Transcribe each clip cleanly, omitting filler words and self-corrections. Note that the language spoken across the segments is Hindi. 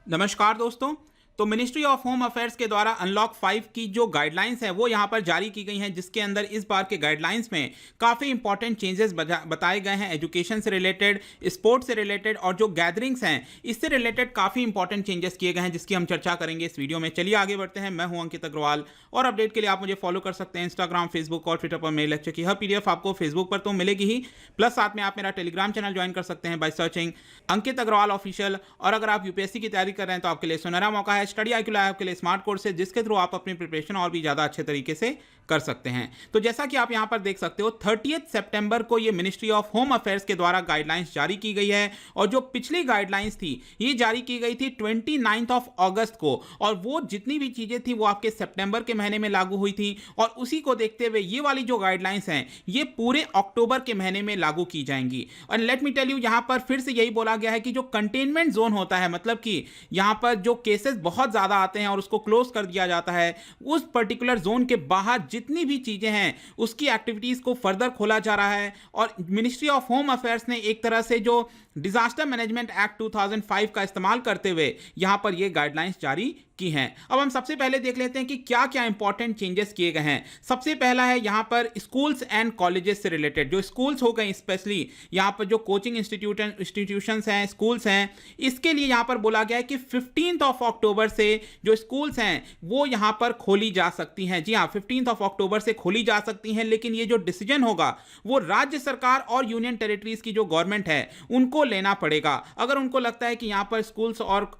नमस्कार दोस्तों। तो मिनिस्ट्री ऑफ होम अफेयर्स के द्वारा अनलॉक 5 की जो गाइडलाइंस है वो यहाँ पर जारी की गई हैं, जिसके अंदर इस बार के गाइडलाइंस में काफ़ी इंपॉर्टेंट चेंजेस बताए गए हैं। एजुकेशन से रिलेटेड, स्पोर्ट्स से रिलेटेड और जो गैदरिंग्स हैं इससे रिलेटेड काफ़ी इंपॉर्टेंट चेंजेस किए गए हैं, जिसकी हम चर्चा करेंगे इस वीडियो में। चलिए आगे बढ़ते हैं। मैं हूं अंकित अग्रवाल और अपडेट के लिए आप मुझे फॉलो कर सकते हैं इंस्टाग्राम, फेसबुक और ट्विटर पर। मेरे लेक्चर की हर पीडीएफ आपको फेसबुक पर तो मिलेगी ही, प्लस साथ में आप मेरा टेलीग्राम चैनल ज्वाइन कर सकते हैं by searching Ankit Agrawal official. और अगर आप यूपीएससी की तैयारी कर रहे हैं तो आपके लिए सुनहरा मौका है। स्टडी IQ लाइव आपके लिए स्मार्ट कोर्स है, जिसके थ्रू आप अपनी प्रिपरेशन और भी ज़्यादा अच्छे तरीके से कर सकते हैं। तो जैसा कि आप यहां पर देख सकते हो, 30 सितंबर को ये मिनिस्ट्री ऑफ होम अफेयर्स के द्वारा गाइडलाइंस जारी की गई है। और जो पिछली गाइडलाइंस थी ये जारी की गई थी 29 अगस्त को, और वो जितनी भी चीज़ें थी वो आपके सितंबर के महीने में लागू हुई थी। और उसी को देखते हुए ये वाली जो गाइडलाइंस हैं ये पूरे अक्टूबर के महीने में लागू की जाएंगी। और लेट मी टेल यू, यहां पर फिर से यही बोला गया है कि जो कंटेनमेंट जोन होता है, मतलब कि यहां पर जो केसेस बहुत ज़्यादा आते हैं और उसको क्लोज कर दिया जाता है, उस पर्टिकुलर जोन के बाहर जितनी भी चीजें हैं उसकी एक्टिविटीज को फर्दर खोला जा रहा है। और मिनिस्ट्री ऑफ होम अफेयर्स ने एक तरह से जो डिजास्टर मैनेजमेंट एक्ट 2005 का इस्तेमाल करते हुए यहां पर ये गाइडलाइंस जारी की हैं। अब हम सबसे पहले देख लेते हैं कि क्या क्या इंपॉर्टेंट चेंजेस किए गए हैं। सबसे पहला है यहां पर स्कूल्स एंड कॉलेजेस से रिलेटेड। जो स्कूल्स हो गए, स्पेशली यहां पर जो कोचिंग इंस्टीट्यूशंस हैं, स्कूल्स हैं, इसके लिए यहां पर बोला गया है कि 15 अक्टूबर से जो स्कूल्स हैं वो यहां पर खोली जा सकती हैं। जी हाँ, 15 अक्टूबर से खोली जा सकती हैं, लेकिन ये जो डिसीजन होगा वो राज्य सरकार और यूनियन टेरिटरीज की जो गवर्नमेंट है उनको लेना पड़ेगा। अगर उनको लगता है कि यहां पर स्कूल्स और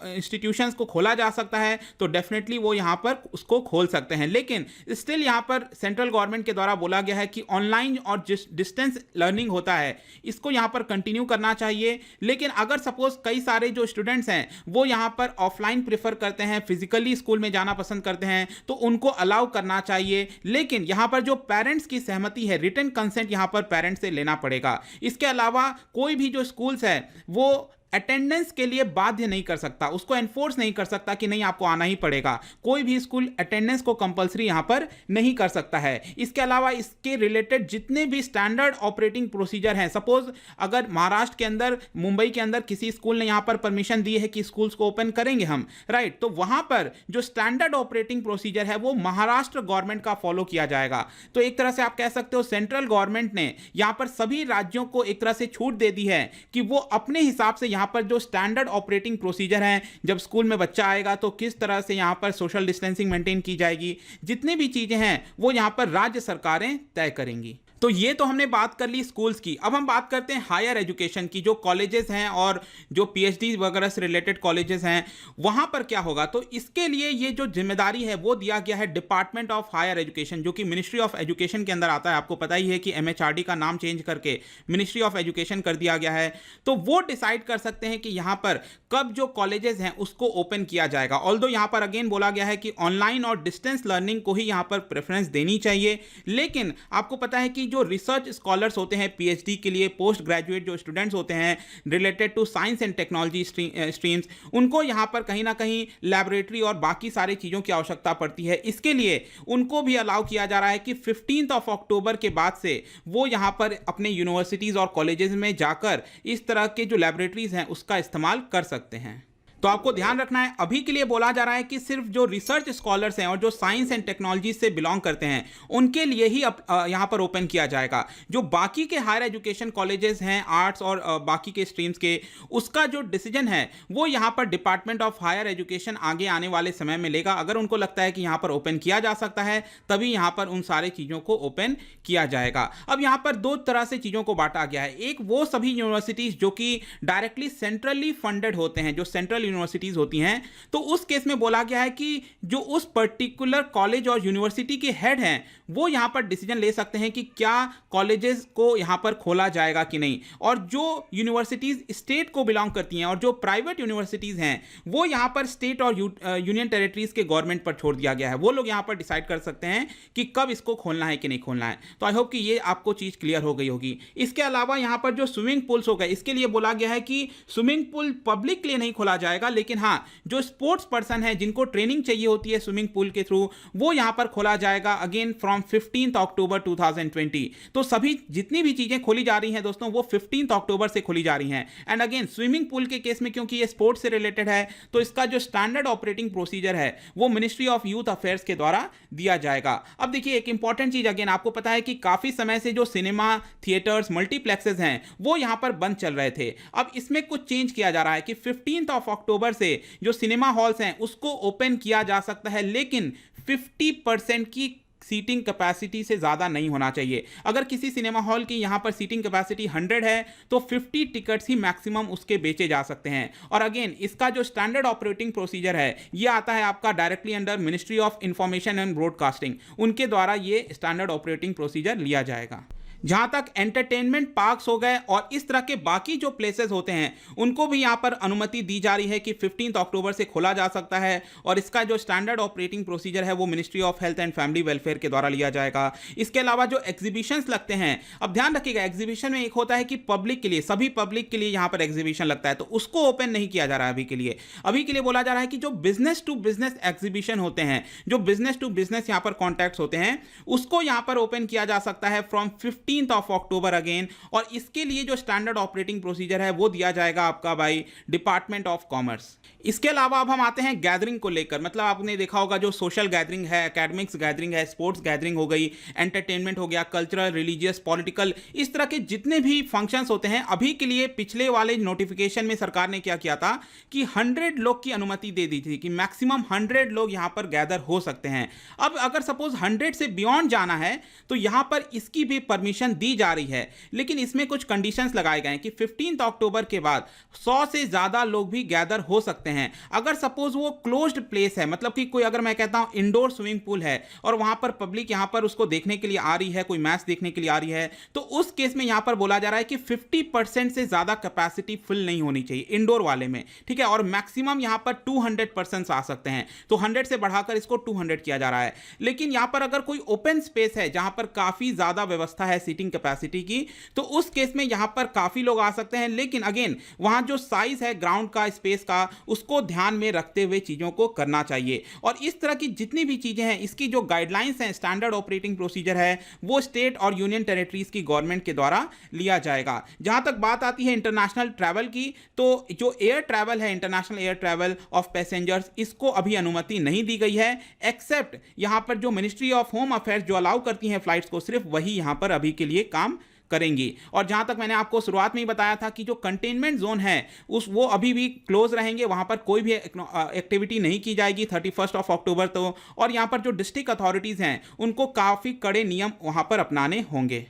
इंस्टीट्यूशंस को खोला जा सकता है तो डेफिनेटली वो यहां पर उसको खोल सकते हैं। लेकिन स्टिल यहां पर सेंट्रल गवर्नमेंट के द्वारा बोला गया है कि ऑनलाइन और डिस्टेंस लर्निंग होता है इसको यहां पर कंटिन्यू करना चाहिए। लेकिन अगर सपोज कई सारे जो स्टूडेंट्स हैं वो यहां पर ऑफलाइन प्रेफर करते हैं, फिजिकली स्कूल में जाना पसंद करते हैं, तो उनको अलाउ करना चाहिए। लेकिन यहां पर जो पेरेंट्स की सहमति है, रिटन कंसेंट यहां पर पेरेंट्स से लेना पड़ेगा। इसके अलावा कोई भी जो स्कूल्स है वो अटेंडेंस के लिए बाध्य नहीं कर सकता, उसको एनफोर्स नहीं कर सकता कि नहीं आपको आना ही पड़ेगा। कोई भी स्कूल अटेंडेंस को कंपलसरी यहां पर नहीं कर सकता है। इसके अलावा इसके रिलेटेड जितने भी स्टैंडर्ड ऑपरेटिंग प्रोसीजर हैं, सपोज अगर महाराष्ट्र के अंदर, मुंबई के अंदर किसी स्कूल ने यहां पर परमिशन दी है कि स्कूल्स को ओपन करेंगे हम, राइट, तो वहां पर जो स्टैंडर्ड ऑपरेटिंग प्रोसीजर है वो महाराष्ट्र गवर्नमेंट का फॉलो किया जाएगा। तो एक तरह से आप कह सकते हो सेंट्रल गवर्नमेंट ने यहां पर सभी राज्यों को एक तरह से छूट दे दी है कि वो अपने हिसाब से यहां पर जो स्टैंडर्ड ऑपरेटिंग प्रोसीजर है, जब स्कूल में बच्चा आएगा तो किस तरह से यहां पर सोशल डिस्टेंसिंग मेंटेन की जाएगी, जितनी भी चीजें हैं वो यहां पर राज्य सरकारें तय करेंगी। तो ये तो हमने बात कर ली स्कूल्स की। अब हम बात करते हैं हायर एजुकेशन की। जो कॉलेजेस हैं और जो PhD वगैरह से रिलेटेड कॉलेजेस हैं वहां पर क्या होगा, तो इसके लिए ये जो जिम्मेदारी है वो दिया गया है डिपार्टमेंट ऑफ हायर एजुकेशन, जो कि मिनिस्ट्री ऑफ एजुकेशन के अंदर आता है। आपको पता ही है कि MHRD का नाम चेंज करके मिनिस्ट्री ऑफ एजुकेशन कर दिया गया है। तो वो डिसाइड कर सकते हैं कि यहां पर कब जो कॉलेजेस हैं उसको ओपन किया जाएगा। ऑल्दो यहां पर अगेन बोला गया है कि ऑनलाइन और डिस्टेंस लर्निंग को ही यहां पर प्रेफरेंस देनी चाहिए। लेकिन आपको पता है कि जो रिसर्च स्कॉलर्स होते हैं PhD के लिए, पोस्ट ग्रेजुएट जो स्टूडेंट्स होते हैं related to science and technology streams, उनको यहां पर कहीं ना कहीं लैबोरेटरी और बाकी सारी चीज़ों की आवश्यकता पड़ती है। इसके लिए उनको भी अलाउ किया जा रहा है कि 15 अक्टूबर के बाद से वो यहां पर अपने यूनिवर्सिटीज़ और कॉलेजेस में जाकर इस तरह के जो लैबोरेटरीज हैं उसका इस्तेमाल कर सकते हैं। तो आपको ध्यान रखना है, अभी के लिए बोला जा रहा है कि सिर्फ जो रिसर्च स्कॉलर्स हैं और जो साइंस एंड टेक्नोलॉजी से बिलोंग करते हैं उनके लिए ही यहां पर ओपन किया जाएगा। जो बाकी के हायर एजुकेशन कॉलेजेस हैं, आर्ट्स और बाकी के स्ट्रीम्स के, उसका जो डिसीजन है वो यहां पर डिपार्टमेंट ऑफ हायर एजुकेशन आगे आने वाले समय में लेगा। अगर उनको लगता है कि यहां पर ओपन किया जा सकता है तभी यहां पर उन सारे चीज़ों को ओपन किया जाएगा। अब यहां पर दो तरह से चीज़ों को बांटा गया है। एक वो सभी यूनिवर्सिटीज़ जो कि डायरेक्टली सेंट्रली फंडेड होते हैं, जो सेंट्रल यूनिवर्सिटीज होती हैं, तो उस केस में बोला गया है कि जो उस पर्टिकुलर कॉलेज और यूनिवर्सिटी के हेड हैं वो यहां पर डिसीजन ले सकते हैं कि क्या कॉलेजेस को यहां पर खोला जाएगा कि नहीं। और जो यूनिवर्सिटीज स्टेट को बिलोंग करती हैं और जो प्राइवेट यूनिवर्सिटीज हैं वो यहां पर स्टेट और यूनियन टेरिटरीज के गवर्नमेंट पर छोड़ दिया गया है। वो लोग यहां पर डिसाइड कर सकते हैं कि कब इसको खोलना है कि नहीं खोलना है। तो आई होप कि ये आपको चीज क्लियर हो गई होगी। इसके अलावा यहां पर जो स्विमिंग पूल्स हो गए, इसके लिए बोला गया है कि स्विमिंग पूल पब्लिक के लिए नहीं खोला जाएगा, पाएगा, लेकिन हाँ जो स्पोर्ट्स पर्सन है जिनको ट्रेनिंग चाहिए होती है स्विमिंग पूल के थ्रू, वो यहां पर खोला जाएगा अगेन फ्रॉम 15 अक्टूबर 2020। तो सभी जितनी भी चीजें खोली जा रही हैं दोस्तों वो 15 अक्टूबर से खोली जा रही हैं। एंड अगेन स्विमिंग पूल के केस में क्योंकि ये स्पोर्ट्स से रिलेटेड है तो इसका जो स्टैंडर्ड ऑपरेटिंग प्रोसीजर है वो मिनिस्ट्री ऑफ यूथ अफेयर्स के द्वारा दिया जाएगा। अब देखिए एक इंपॉर्टेंट चीज, अगेन आपको पता है कि काफी समय से जो सिनेमा थिएटर्स मल्टीप्लेक्सेस हैं वो यहां पर बंद चल रहे थे। अब इसमें कुछ चेंज किया जा रहा है कि 15 अक्टूबर से जो सिनेमा हॉल्स हैं उसको ओपन किया जा सकता है, लेकिन 50% की सीटिंग कैपेसिटी से ज़्यादा नहीं होना चाहिए। अगर किसी सिनेमा हॉल की यहाँ पर सीटिंग कैपेसिटी 100 है तो 50 टिकट्स ही मैक्सिमम उसके बेचे जा सकते हैं। और अगेन इसका जो स्टैंडर्ड ऑपरेटिंग प्रोसीजर है ये आता है आपका directly under ministry of information and broadcasting, उनके द्वारा ये स्टैंडर्ड ऑपरेटिंग प्रोसीजर लिया जाएगा। जहां तक एंटरटेनमेंट पार्क्स हो गए और इस तरह के बाकी जो प्लेसेस होते हैं उनको भी यहां पर अनुमति दी जा रही है कि 15 अक्टूबर से खोला जा सकता है, और इसका जो स्टैंडर्ड ऑपरेटिंग प्रोसीजर है वो ministry of health and family welfare के द्वारा लिया जाएगा। इसके अलावा जो एग्जीबिशंस लगते हैं, अब ध्यान रखिएगा एग्जीबिशन में एक होता है कि पब्लिक के लिए, सभी पब्लिक के लिए यहां पर एग्जीबिशन लगता है, तो उसको ओपन नहीं किया जा रहा है अभी के लिए। अभी के लिए बोला जा रहा है कि जो बिजनेस टू बिजनेस एग्जीबिशन होते हैं, जो बिजनेस टू बिजनेस यहां पर कॉन्टैक्ट्स होते हैं, उसको यहां पर ओपन किया जा सकता है फ्रॉम 15 अक्टूबर अगेन, और इसके लिए जो स्टैंडर्ड ऑपरेटिंग प्रोसीजर है वो दिया जाएगा आपका बाय डिपार्टमेंट ऑफ कॉमर्स। इसके अलावा अब हम आते हैं गैदरिंग को लेकर, मतलब आपने देखा होगा जो सोशल गैदरिंग है, एकेडमिक्स गैदरिंग है, स्पोर्ट्स गैदरिंग हो गई, एंटरटेनमेंट हो गया, कल्चरल, रिलीजियस, पॉलिटिकल, इस तरह के जितने भी फंक्शंस होते हैं, अभी के लिए पिछले वाले नोटिफिकेशन में सरकार ने क्या किया था कि 100 लोग की अनुमति दे दी थी कि मैक्सिमम 100 लोग यहां पर गैदर हो सकते हैं। अब अगर सपोज 100 से बियॉन्ड जाना है तो यहां पर इसकी भी परमिशन दी जा रही है, लेकिन इसमें कुछ कंडीशंस लगाए गए हैं कि 15 अक्टूबर के बाद 100 से ज्यादा लोग भी गैदर हो सकते हैं। अगर सपोज वो क्लोज्ड प्लेस है, मतलब कि कोई, अगर मैं कहता हूं इंडोर स्विमिंग पूल है और वहां पर पब्लिक यहां पर उसको देखने के लिए आ रही है, कोई मैच देखने के लिए आ रही है, तो उस केस में यहां पर बोला जा रहा है कि 50% से ज्यादा कैपेसिटी फुल नहीं होनी चाहिए इंडोर वाले में, ठीक है, और मैक्सिमम यहां पर 200% आ सकते हैं, तो 100 से बढ़ाकर इसको 200 किया जा रहा है। लेकिन यहां पर अगर कोई ओपन स्पेस है जहां पर काफी ज्यादा व्यवस्था है सीटिंग कैपेसिटी की, तो उस केस में यहां पर काफी लोग आ सकते हैं, लेकिन अगेन वहां जो साइज है ग्राउंड का, स्पेस का, उसको ध्यान में रखते हुए चीजों को करना चाहिए। और इस तरह की जितनी भी चीजें हैं, इसकी जो गाइडलाइंस हैं, स्टैंडर्ड ऑपरेटिंग प्रोसीजर है, वो स्टेट और यूनियन टेरिटरीज की गवर्नमेंट के द्वारा लिया जाएगा। जहां तक बात आती है इंटरनेशनल ट्रैवल की, तो जो एयर ट्रैवल है, international air travel of passengers, इसको अभी अनुमति नहीं दी गई है, एक्सेप्ट यहां पर जो मिनिस्ट्री ऑफ होम अफेयर्स जो अलाउ करती है फ्लाइट्स को, सिर्फ वही यहां पर अभी के लिए काम करेंगी। और जहां तक मैंने आपको शुरुआत में ही बताया था कि जो कंटेनमेंट जोन है वो अभी भी क्लोज रहेंगे, वहां पर कोई भी एक्टिविटी नहीं की जाएगी 31 अक्टूबर तो। और यहां पर जो डिस्ट्रिक्ट अथॉरिटीज हैं उनको काफी कड़े नियम वहां पर अपनाने होंगे।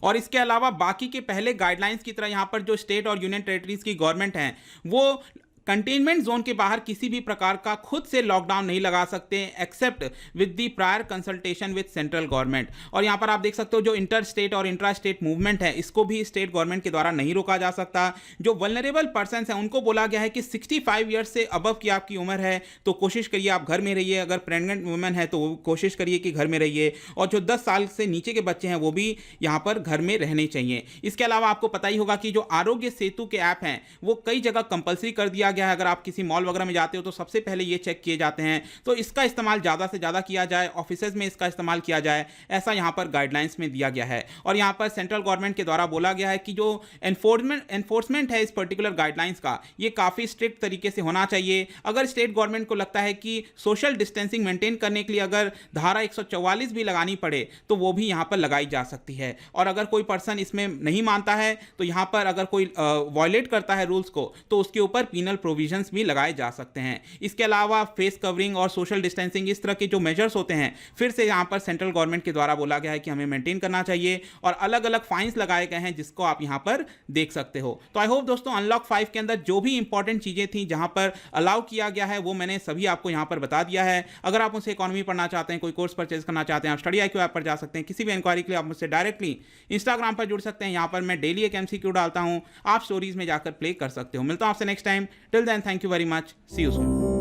और इसके अलावा बाकी के पहले गाइडलाइंस की तरह यहां पर जो स्टेट और यूनियन टेरिटरीज की गवर्नमेंट है वो कंटेनमेंट जोन के बाहर किसी भी प्रकार का खुद से लॉकडाउन नहीं लगा सकते, except with the prior consultation with central government. और यहां पर आप देख सकते हो जो इंटर स्टेट और इंट्रा स्टेट मूवमेंट है, इसको भी स्टेट गवर्नमेंट के द्वारा नहीं रोका जा सकता। जो वल्नरेबल पर्सन हैं उनको बोला गया है कि 65 ईयर्स से अबव की आपकी उम्र है तो कोशिश करिए आप घर में रहिए, अगर प्रेग्नेंट वुमेन है तो कोशिश करिए कि घर में रहिए, और जो 10 साल से नीचे के बच्चे हैं वो भी यहाँ पर घर में रहने चाहिए। इसके अलावा आपको पता ही होगा कि जो आरोग्य सेतु के ऐप हैं वो कई जगह कंपलसरी कर दिया गया है। अगर आप किसी मॉल वगैरह में जाते हो तो सबसे पहले ये चेक किए जाते हैं, तो इसका इस्तेमाल ज़्यादा से ज़्यादा किया जाए, ऑफिसेज में इसका इस्तेमाल किया जाए, ऐसा यहाँ पर गाइडलाइंस में दिया गया है। और यहाँ पर सेंट्रल गवर्नमेंट के द्वारा बोला गया है कि जो एनफोर्समेंट है इस पर्टिकुलर गाइडलाइंस का, ये काफ़ी स्ट्रिक्ट तरीके से होना चाहिए। अगर स्टेट गवर्नमेंट को लगता है कि सोशल डिस्टेंसिंग मेंटेन करने के लिए अगर धारा 144 भी लगानी पड़े तो वो भी यहाँ पर लगाई जा सकती है। और अगर कोई पर्सन इसमें नहीं मानता है तो यहाँ पर अगर कोई वायलेट करता है रूल्स को तो उसके ऊपर पीनल प्रोविजन भी लगाए जा सकते हैं। इसके अलावा फेस कवरिंग और सोशल डिस्टेंसिंग, इस तरह के जो मेजर्स होते हैं फिर से यहां पर सेंट्रल गवर्नमेंट के द्वारा बोला गया है कि हमें मेंटेन करना चाहिए, और अलग अलग फाइन्स लगाए गए हैं जिसको आप यहां पर देख सकते हो। तो आई होप दोस्तों अनलॉक 5 के अंदर जो भी इंपॉर्टेंट चीजें थी जहां पर अलाउ किया गया है वो मैंने सभी आपको यहां पर बता दिया है। अगर आप मुझसे इकोनॉमी पढ़ना चाहते हैं, कोई कोर्स परचेज करना चाहते हैं, आप स्टडी IQ ऐप पर जा सकते हैं। किसी भी इंक्वायरी के लिए आप मुझसे डायरेक्टली इंस्टाग्राम पर जुड़ सकते हैं, यहां पर मैं डेली एक MCQ डालता हूं, आप स्टोरीज में जाकर प्ले कर सकते हो। मिलता हूं आपसे next time, till then thank you very much, see you soon.